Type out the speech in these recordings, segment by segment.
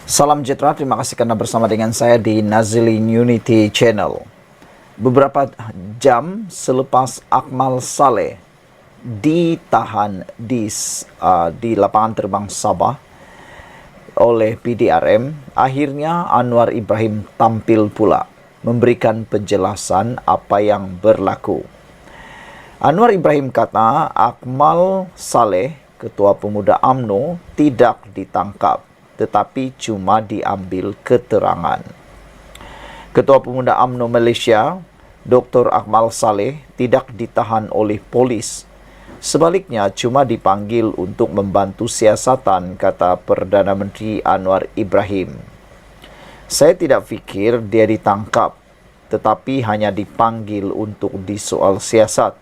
Salam sejahtera, terima kasih karena bersama dengan saya di Nazilin Unity Channel. Beberapa jam selepas Akmal Saleh ditahan di lapangan terbang Sabah oleh PDRM, akhirnya Anwar Ibrahim tampil pula memberikan penjelasan apa yang berlaku. Anwar Ibrahim kata Akmal Saleh, Ketua Pemuda UMNO, tidak ditangkap, tetapi cuma diambil keterangan. Ketua Pemuda UMNO Malaysia, Dr. Akmal Saleh, tidak ditahan oleh polis. Sebaliknya, cuma dipanggil untuk membantu siasatan, kata Perdana Menteri Anwar Ibrahim. Saya tidak fikir dia ditangkap, tetapi hanya dipanggil untuk disoal siasat,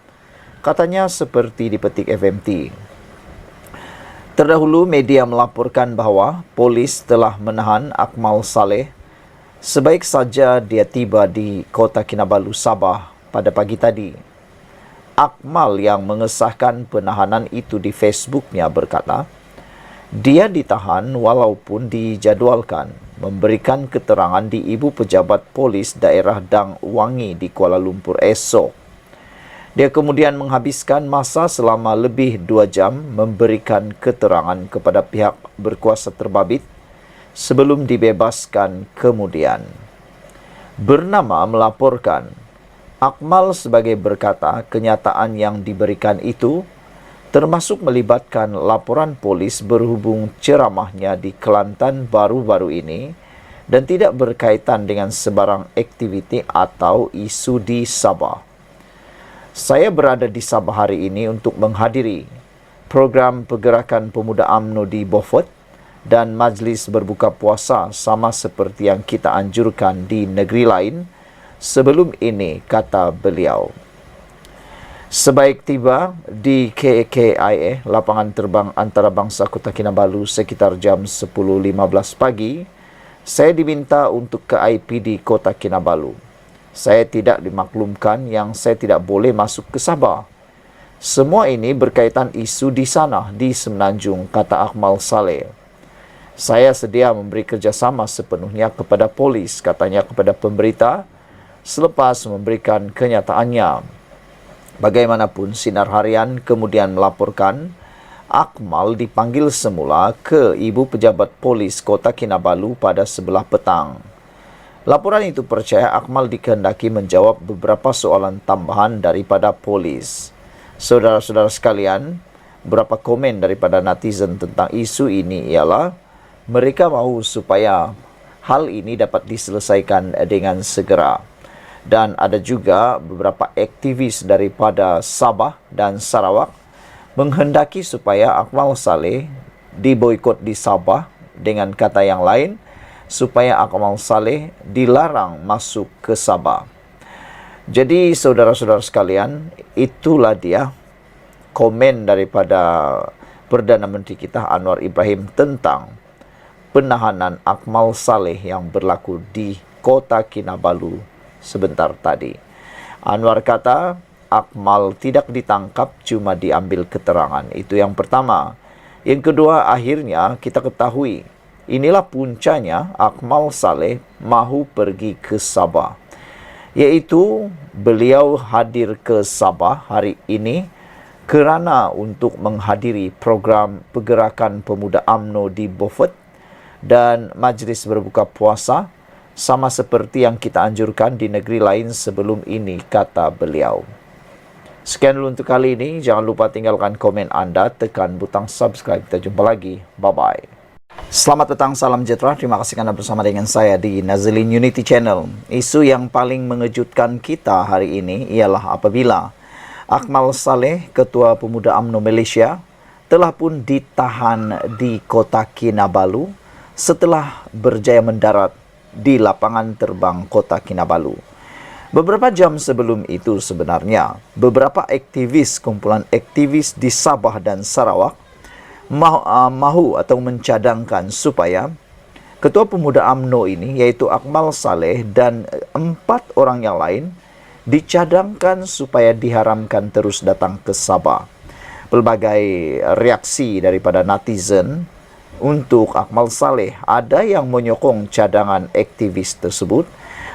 katanya seperti dipetik FMT. Terdahulu, media melaporkan bahawa polis telah menahan Akmal Saleh sebaik saja dia tiba di Kota Kinabalu, Sabah pada pagi tadi. Akmal yang mengesahkan penahanan itu di Facebooknya berkata, dia ditahan walaupun dijadualkan memberikan keterangan di Ibu Pejabat Polis Daerah Dang Wangi di Kuala Lumpur esok. Dia kemudian menghabiskan masa selama lebih 2 jam memberikan keterangan kepada pihak berkuasa terbabit sebelum dibebaskan kemudian. Bernama melaporkan, Akmal sebagai berkata kenyataan yang diberikan itu termasuk melibatkan laporan polis berhubung ceramahnya di Kelantan baru-baru ini dan tidak berkaitan dengan sebarang aktiviti atau isu di Sabah. Saya berada di Sabah hari ini untuk menghadiri program Pergerakan Pemuda UMNO di Beaufort dan majlis berbuka puasa sama seperti yang kita anjurkan di negeri lain sebelum ini, kata beliau. Sebaik tiba di KKIA, lapangan terbang antarabangsa Kota Kinabalu sekitar jam 10.15 pagi, saya diminta untuk ke IPD Kota Kinabalu. Saya tidak dimaklumkan yang saya tidak boleh masuk ke Sabah. Semua ini berkaitan isu di sana, di Semenanjung, kata Akmal Saleh. Saya sedia memberi kerjasama sepenuhnya kepada polis, katanya kepada pemberita, selepas memberikan kenyataannya. Bagaimanapun, Sinar Harian kemudian melaporkan, Akmal dipanggil semula ke Ibu Pejabat Polis Kota Kinabalu pada sebelah petang. Laporan itu percaya Akmal dikehendaki menjawab beberapa soalan tambahan daripada polis. Saudara-saudara sekalian, beberapa komen daripada netizen tentang isu ini ialah mereka mahu supaya hal ini dapat diselesaikan dengan segera. Dan ada juga beberapa aktivis daripada Sabah dan Sarawak menghendaki supaya Akmal Saleh diboikot di Sabah, dengan kata yang lain, supaya Akmal Saleh dilarang masuk ke Sabah. Jadi saudara-saudara sekalian, itulah dia komen daripada Perdana Menteri kita Anwar Ibrahim tentang penahanan Akmal Saleh yang berlaku di Kota Kinabalu sebentar tadi. Anwar kata Akmal tidak ditangkap, cuma diambil keterangan. Itu yang pertama. Yang kedua, akhirnya kita ketahui inilah puncanya Akmal Saleh mahu pergi ke Sabah, iaitu beliau hadir ke Sabah hari ini kerana untuk menghadiri program Pergerakan Pemuda UMNO di Beaufort dan majlis berbuka puasa sama seperti yang kita anjurkan di negeri lain sebelum ini, kata beliau. Sekian dulu untuk kali ini. Jangan lupa tinggalkan komen anda, tekan butang subscribe. Kita jumpa lagi. Bye-bye. Selamat petang, salam sejahtera. Terima kasih karena bersama dengan saya di Nazilin Unity Channel. Isu yang paling mengejutkan kita hari ini ialah apabila Akmal Saleh, Ketua Pemuda UMNO Malaysia, telah pun ditahan di Kota Kinabalu setelah berjaya mendarat di lapangan terbang Kota Kinabalu. Beberapa jam sebelum itu sebenarnya, beberapa aktivis, kumpulan aktivis di Sabah dan Sarawak mahu atau mencadangkan supaya Ketua Pemuda UMNO ini, iaitu Akmal Saleh dan 4 orang yang lain, dicadangkan supaya diharamkan terus datang ke Sabah. Pelbagai reaksi daripada netizen untuk Akmal Saleh. Ada yang menyokong cadangan aktivis tersebut,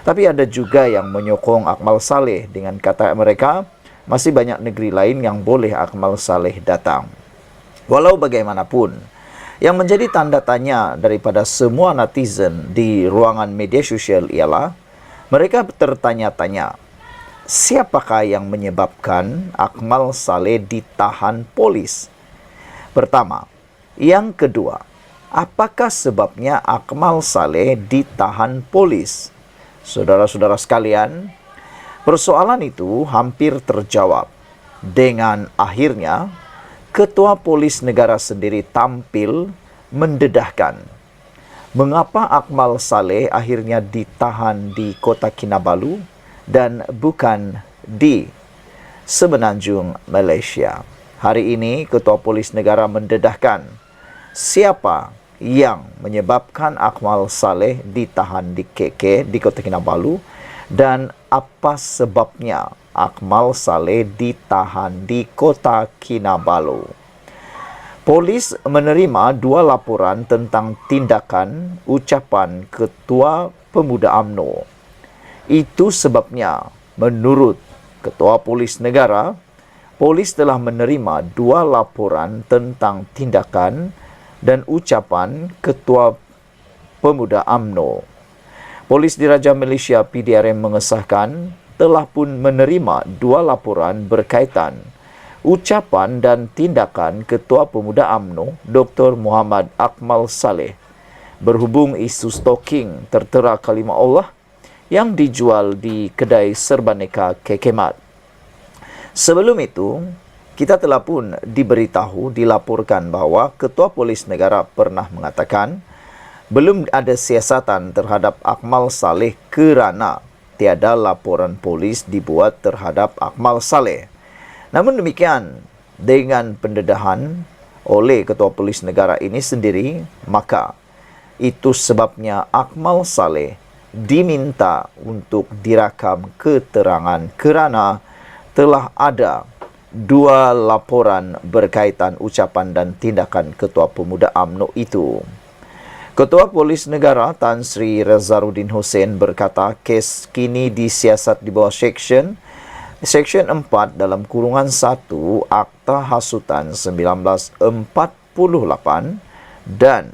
tapi ada juga yang menyokong Akmal Saleh dengan kata mereka, masih banyak negeri lain yang boleh Akmal Saleh datang. Walau bagaimanapun, yang menjadi tanda tanya daripada semua netizen di ruangan media sosial ialah mereka tertanya-tanya, siapakah yang menyebabkan Akmal Saleh ditahan polis? Pertama. Yang kedua, apakah sebabnya Akmal Saleh ditahan polis? Saudara-saudara sekalian, persoalan itu hampir terjawab dengan akhirnya Ketua Polis Negara sendiri tampil mendedahkan mengapa Akmal Saleh akhirnya ditahan di Kota Kinabalu dan bukan di Semenanjung, Malaysia. Hari ini Ketua Polis Negara mendedahkan siapa yang menyebabkan Akmal Saleh ditahan di KK di Kota Kinabalu dan apa sebabnya Akmal Saleh ditahan di Kota Kinabalu. Polis menerima 2 laporan tentang tindakan ucapan Ketua Pemuda UMNO. Itu sebabnya menurut Ketua Polis Negara, polis telah menerima 2 laporan tentang tindakan dan ucapan Ketua Pemuda UMNO. Polis Diraja Malaysia PDRM mengesahkan telah pun menerima 2 laporan berkaitan ucapan dan tindakan Ketua Pemuda UMNO Dr. Muhammad Akmal Saleh berhubung isu stalking tertera kalimah Allah yang dijual di kedai serbaneka Kekemat. Sebelum itu, kita telah pun dilaporkan bahawa Ketua Polis Negara pernah mengatakan belum ada siasatan terhadap Akmal Saleh kerana tiada laporan polis dibuat terhadap Akmal Saleh. Namun demikian, dengan pendedahan oleh Ketua Polis Negara ini sendiri, maka itu sebabnya Akmal Saleh diminta untuk dirakam keterangan kerana telah ada 2 laporan berkaitan ucapan dan tindakan Ketua Pemuda UMNO itu. Ketua Polis Negara Tan Sri Razaruddin Hussein berkata kes kini disiasat di bawah Seksyen 4 dalam kurungan 1 Akta Hasutan 1948 dan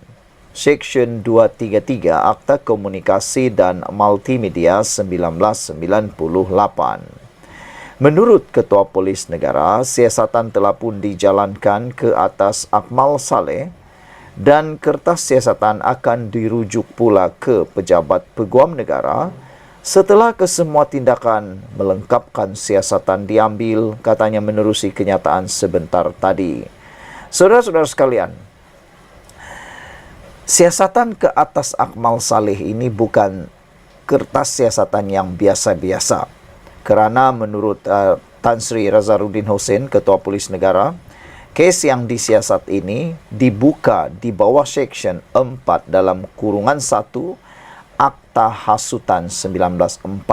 Seksyen 233 Akta Komunikasi dan Multimedia 1998. Menurut Ketua Polis Negara, siasatan telah pun dijalankan ke atas Akmal Saleh dan kertas siasatan akan dirujuk pula ke pejabat peguam negara setelah kesemua tindakan melengkapkan siasatan diambil, katanya menerusi kenyataan sebentar tadi. Saudara-saudara sekalian, siasatan ke atas Akmal Saleh ini bukan kertas siasatan yang biasa-biasa. Kerana menurut Tan Sri Razaruddin Hussein, Ketua Polis Negara, kes yang disiasat ini dibuka di bawah Seksyen 4 dalam kurungan 1 Akta Hasutan 1948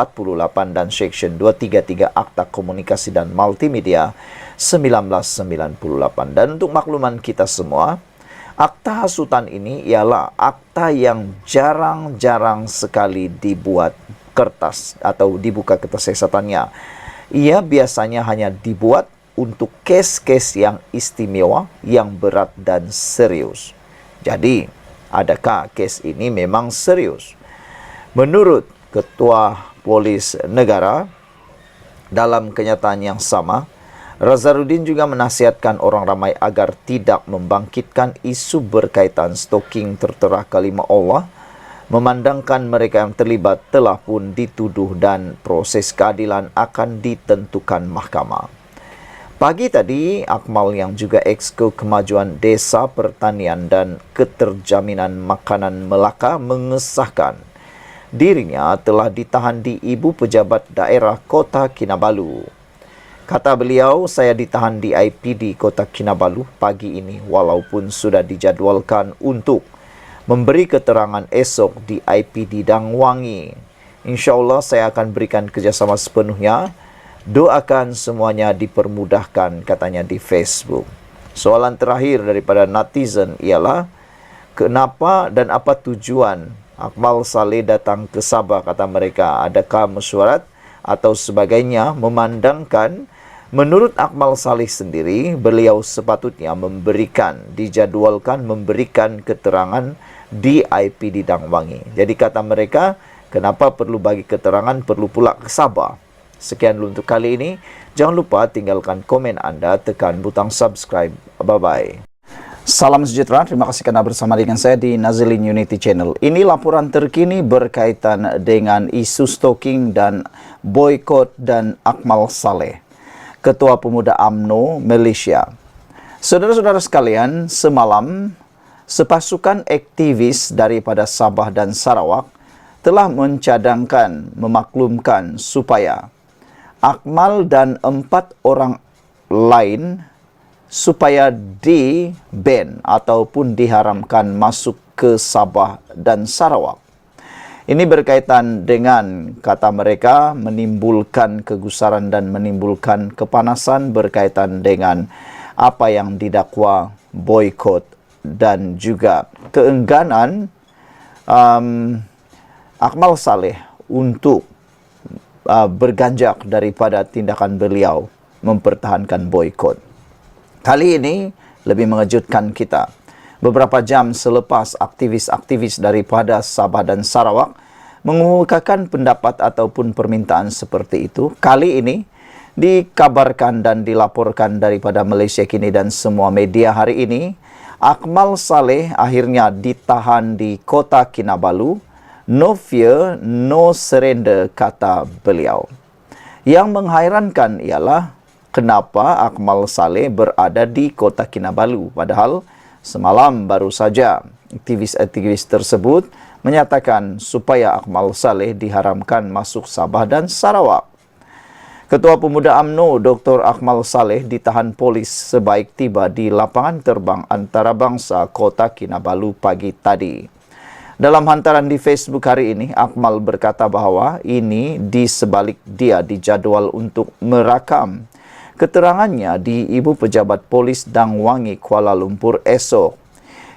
dan Seksyen 233 Akta Komunikasi dan Multimedia 1998. Dan untuk makluman kita semua, Akta Hasutan ini ialah akta yang jarang-jarang sekali dibuat kertas atau dibuka kertas siasatannya. Ia biasanya hanya dibuat untuk kes-kes yang istimewa, yang berat dan serius. Jadi, adakah kes ini memang serius? Menurut Ketua Polis Negara, dalam kenyataan yang sama, Razaruddin juga menasihatkan orang ramai agar tidak membangkitkan isu berkaitan stalking tertera kalimah Allah, memandangkan mereka yang terlibat telah pun dituduh dan proses keadilan akan ditentukan mahkamah. Pagi tadi, Akmal yang juga Exco Kemajuan Desa Pertanian dan Keterjaminan Makanan Melaka mengesahkan dirinya telah ditahan di Ibu Pejabat Daerah Kota Kinabalu. Kata beliau, saya ditahan di IPD Kota Kinabalu pagi ini walaupun sudah dijadualkan untuk memberi keterangan esok di IPD Dangwangi. InsyaAllah saya akan berikan kerjasama sepenuhnya. Doakan semuanya dipermudahkan, katanya di Facebook. Soalan terakhir daripada netizen ialah, Kenapa dan apa tujuan Akmal Saleh datang ke Sabah, kata mereka? Adakah mesyuarat atau sebagainya? Memandangkan menurut Akmal Saleh sendiri, beliau sepatutnya dijadwalkan memberikan keterangan di IP di Dangwangi. Jadi kata mereka, kenapa perlu bagi keterangan, perlu pula ke Sabah? Sekian dulu untuk kali ini. Jangan lupa tinggalkan komen Anda, tekan butang subscribe. Bye-bye. Salam sejahtera, terima kasih karena bersama dengan saya di Nazilin Unity Channel. Ini laporan terkini berkaitan dengan isu stalking dan boykot dan Akmal Saleh, Ketua Pemuda UMNO Malaysia. Saudara-saudara sekalian, semalam sepasukan aktivis daripada Sabah dan Sarawak telah mencadangkan, memaklumkan supaya Akmal dan 4 orang lain supaya di-ban ataupun diharamkan masuk ke Sabah dan Sarawak. Ini berkaitan dengan, kata mereka, menimbulkan kegusaran dan menimbulkan kepanasan berkaitan dengan apa yang didakwa boykot dan juga keengganan Akmal Saleh untuk berganjak daripada tindakan beliau mempertahankan boykot. Kali ini lebih mengejutkan kita. Beberapa jam selepas aktivis-aktivis daripada Sabah dan Sarawak mengemukakan pendapat ataupun permintaan seperti itu, kali ini dikabarkan dan dilaporkan daripada Malaysia Kini dan semua media hari ini, Akmal Saleh akhirnya ditahan di Kota Kinabalu. No fear, no surrender, kata beliau. Yang menghairankan ialah kenapa Akmal Saleh berada di Kota Kinabalu, padahal semalam baru saja aktivis-aktivis tersebut menyatakan supaya Akmal Saleh diharamkan masuk Sabah dan Sarawak. Ketua Pemuda UMNO Dr. Akmal Saleh ditahan polis sebaik tiba di lapangan terbang antarabangsa Kota Kinabalu pagi tadi. Dalam hantaran di Facebook hari ini, Akmal berkata bahawa ini di sebalik dia dijadwal untuk merakam keterangannya di Ibu Pejabat Polis Dangwangi, Kuala Lumpur esok.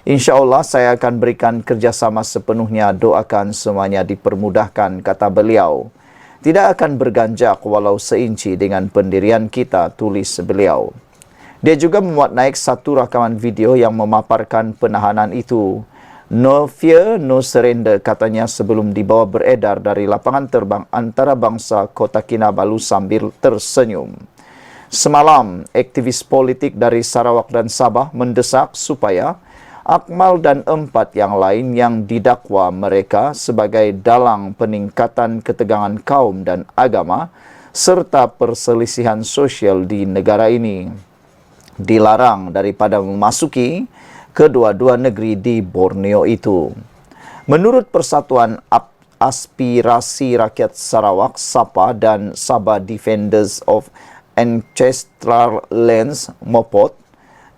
InsyaAllah saya akan berikan kerjasama sepenuhnya, doakan semuanya dipermudahkan, kata beliau. Tidak akan berganjak walau seinci dengan pendirian kita, tulis beliau. Dia juga memuat naik satu rakaman video yang memaparkan penahanan itu. No fear, no surrender, katanya sebelum dibawa beredar dari lapangan terbang antarabangsa Kota Kinabalu sambil tersenyum. Semalam, aktivis politik dari Sarawak dan Sabah mendesak supaya Akmal dan 4 yang lain yang didakwa mereka sebagai dalang peningkatan ketegangan kaum dan agama serta perselisihan sosial di negara ini dilarang daripada memasuki kedua-dua negeri di Borneo itu. Menurut Persatuan Aspirasi Rakyat Sarawak, SAPA, dan Sabah Defenders of Ancestral Lands, MOPOT,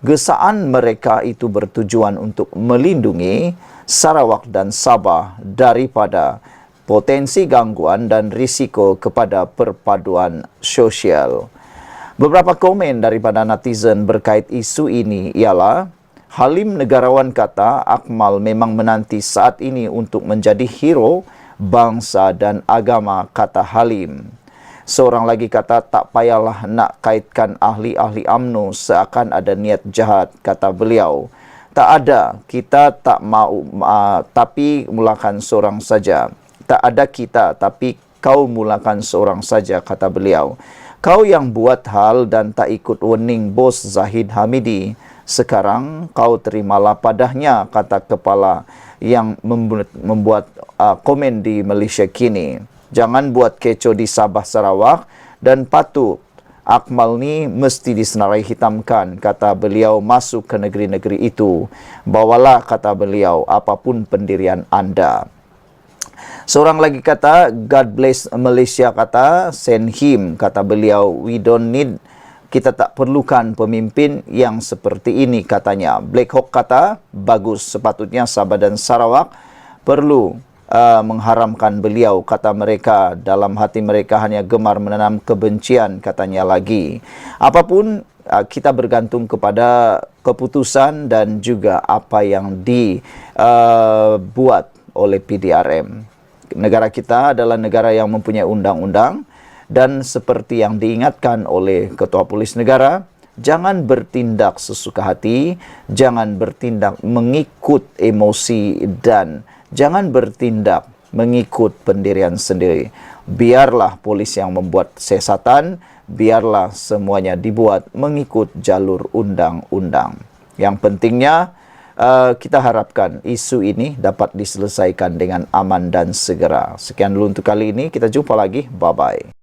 gesaan mereka itu bertujuan untuk melindungi Sarawak dan Sabah daripada potensi gangguan dan risiko kepada perpaduan sosial. Beberapa komen daripada netizen berkait isu ini ialah, Halim Negarawan kata Akmal memang menanti saat ini untuk menjadi hero bangsa dan agama, kata Halim. Seorang lagi kata, tak payahlah nak kaitkan ahli-ahli UMNO seakan ada niat jahat, kata beliau. Tak ada, kita tak mau, tapi mulakan seorang saja. Tak ada kita, tapi kau mulakan seorang saja, kata beliau. Kau yang buat hal dan tak ikut warning bos Zahid Hamidi. Sekarang kau terimalah padahnya, kata kepala yang membuat komen di Malaysia Kini. Jangan buat kecoh di Sabah Sarawak dan patut Akmal ni mesti disenarai hitamkan, kata beliau masuk ke negeri-negeri itu. Bawalah, kata beliau, apapun pendirian anda. Seorang lagi kata, God bless Malaysia, kata, send him, kata beliau, we don't need, kita tak perlukan pemimpin yang seperti ini, katanya. Black Hawk kata, bagus, sepatutnya Sabah dan Sarawak perlu mengharamkan beliau, kata mereka. Dalam hati mereka hanya gemar menanam kebencian, katanya lagi. Apapun kita bergantung kepada keputusan dan juga apa yang dibuat oleh PDRM. Negara kita adalah negara yang mempunyai undang-undang, dan seperti yang diingatkan oleh Ketua Polis Negara, jangan bertindak sesuka hati, jangan bertindak mengikut emosi, dan jangan bertindak mengikut pendirian sendiri. Biarlah polis yang membuat siasatan, biarlah semuanya dibuat mengikut jalur undang-undang. Yang pentingnya, kita harapkan isu ini dapat diselesaikan dengan aman dan segera. Sekian dulu untuk kali ini, kita jumpa lagi, bye-bye.